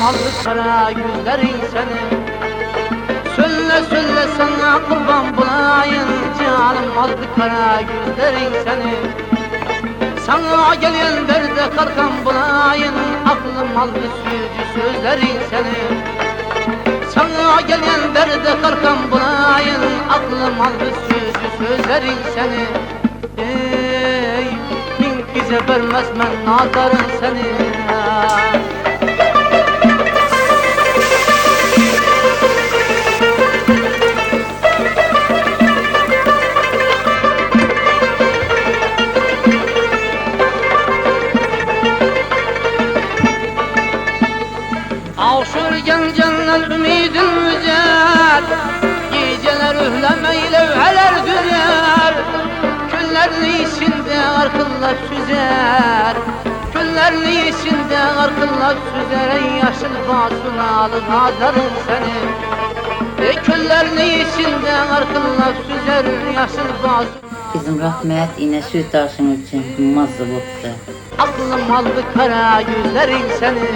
Aklım aldı kara yüzlerin seni. Söyle söyle sana kurban bulayım, canım aldı kara yüzlerin seni. Sana gelen derde kalkan bulayım, aklım aldı sözcü sözlerin seni. Sana gelen derde kalkan bulayım, aklım aldı sözcü sözlerin seni. Ey bin bize vermez men nazarın seni. Avşurgen cennet ümidin müzer, geceler ühlemeyle levheler düzer. Küllerin içinde arkıllar süzer, küllerin içinde arkıllar süzer. Ey yaşıl basuna alın nazarın seni. Küllerin içinde arkıllar süzer, yaşıl basuna. Bizim rahmet yine süt taşın için mazı boptu. Aklım aldı kara yüzlerin seni.